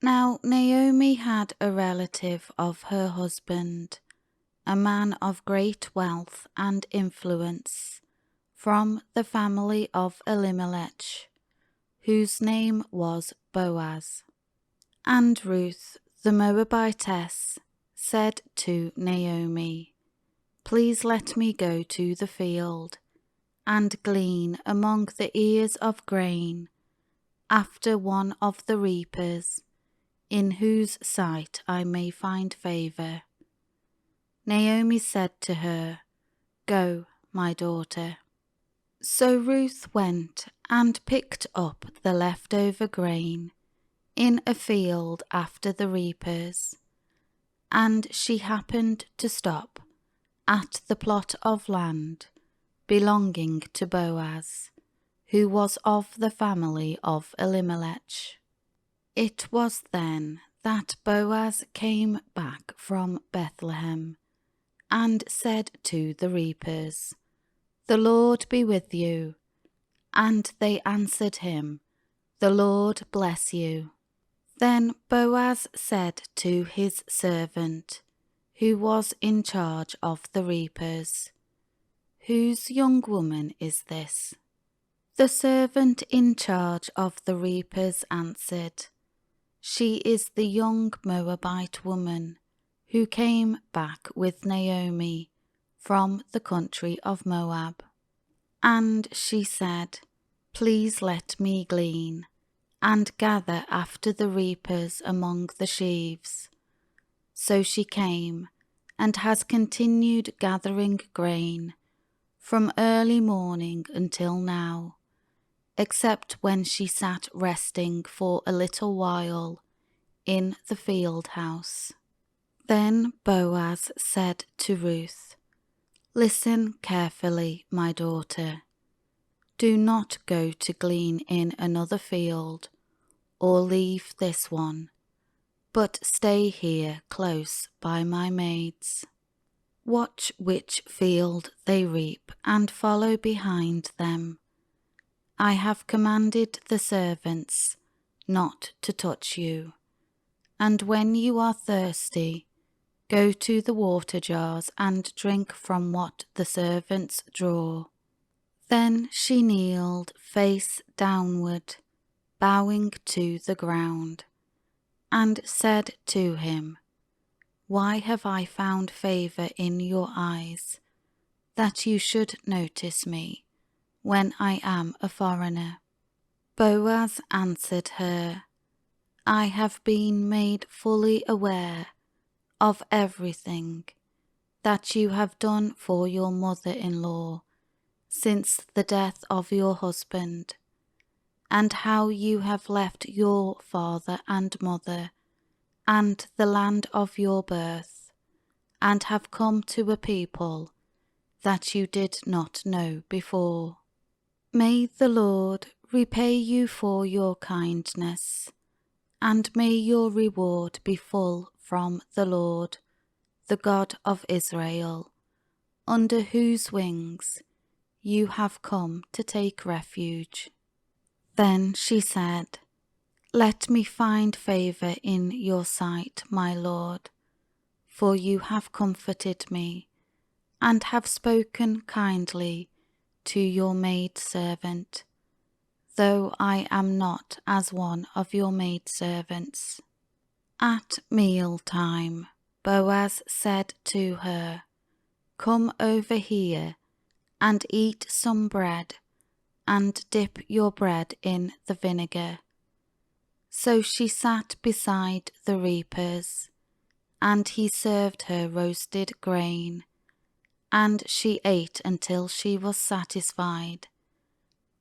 Now Naomi had a relative of her husband, a man of great wealth and influence, from the family of Elimelech, whose name was Boaz. And Ruth, the Moabitess, said to Naomi, "Please let me go to the field and glean among the ears of grain after one of the reapers, in whose sight I may find favour." Naomi said to her, "Go, my daughter." So Ruth went and picked up the leftover grain in a field after the reapers, and she happened to stop at the plot of land belonging to Boaz, who was of the family of Elimelech. It was then that Boaz came back from Bethlehem and said to the reapers, "The Lord be with you." And they answered him, "The Lord bless you." Then Boaz said to his servant, who was in charge of the reapers, "Whose young woman is this?" The servant in charge of the reapers answered, "She is the young Moabite woman who came back with Naomi from the country of Moab." And she said, "Please let me glean and gather after the reapers among the sheaves." So she came and has continued gathering grain from early morning until now, except when she sat resting for a little while in the field house. Then Boaz said to Ruth, "Listen carefully, my daughter. Do not go to glean in another field or leave this one, but stay here close by my maids. Watch which field they reap and follow behind them. I have commanded the servants not to touch you. And when you are thirsty, go to the water jars and drink from what the servants draw." Then she kneeled face downward, bowing to the ground, and said to him, "Why have I found favour in your eyes, that you should notice me when I am a foreigner?" Boaz answered her, "I have been made fully aware of everything that you have done for your mother-in-law since the death of your husband, and how you have left your father and mother and the land of your birth, and have come to a people that you did not know before. May the Lord repay you for your kindness, and may your reward be full from the Lord, the God of Israel, under whose wings you have come to take refuge." Then she said, "Let me find favour in your sight, my lord, for you have comforted me, and have spoken kindly to your maidservant, though I am not as one of your maidservants." At meal-time, Boaz said to her, "Come over here and eat some bread, and dip your bread in the vinegar." So she sat beside the reapers, and he served her roasted grain, and she ate until she was satisfied,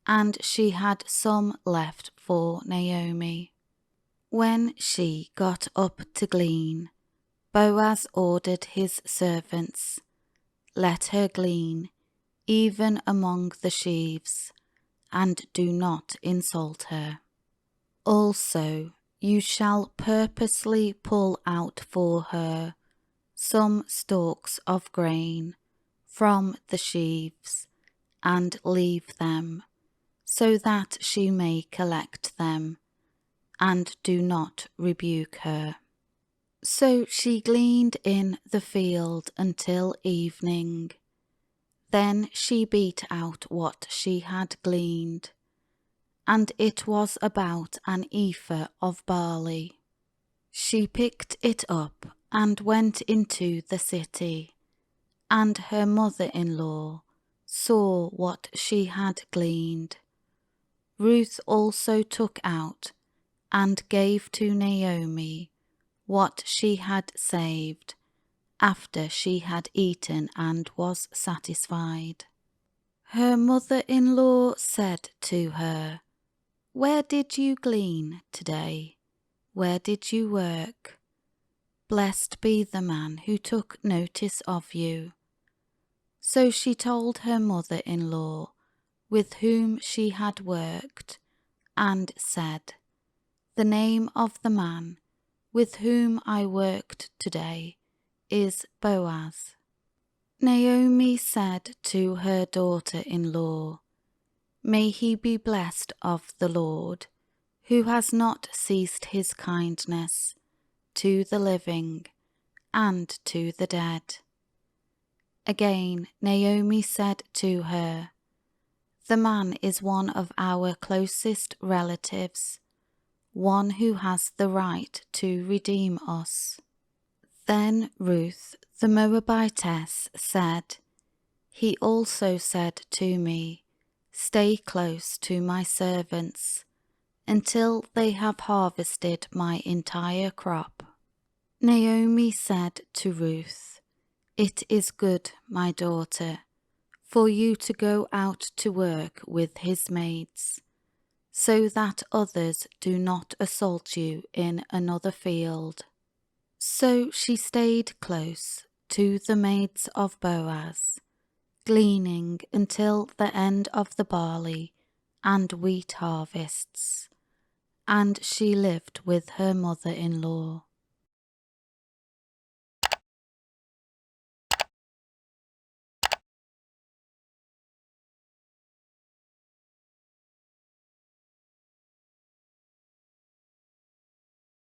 and she had some left for Naomi. When she got up to glean, Boaz ordered his servants, "Let her glean, even among the sheaves, and do not insult her. Also, you shall purposely pull out for her some stalks of grain from the sheaves, and leave them, so that she may collect them, and do not rebuke her. So she gleaned in the field until evening. Then she beat out what she had gleaned, and it was about an ephah of barley. She picked it up and went into the city, and her mother-in-law saw what she had gleaned. Ruth also took out and gave to Naomi what she had saved after she had eaten and was satisfied. Her mother-in-law said to her, "Where did you glean today? Where did you work? Blessed be the man who took notice of you." So she told her mother-in-law with whom she had worked, and said, "The name of the man with whom I worked today is Boaz." Naomi said to her daughter-in-law, "May he be blessed of the Lord, who has not ceased his kindness to the living and to the dead." Again Naomi said to her, "The man is one of our closest relatives, one who has the right to redeem us." Then Ruth the Moabitess said, "He also said to me, 'Stay close to my servants until they have harvested my entire crop.'" Naomi said to Ruth, "It is good, my daughter, for you to go out to work with his maids, so that others do not assault you in another field." So she stayed close to the maids of Boaz, gleaning until the end of the barley and wheat harvests, and she lived with her mother-in-law.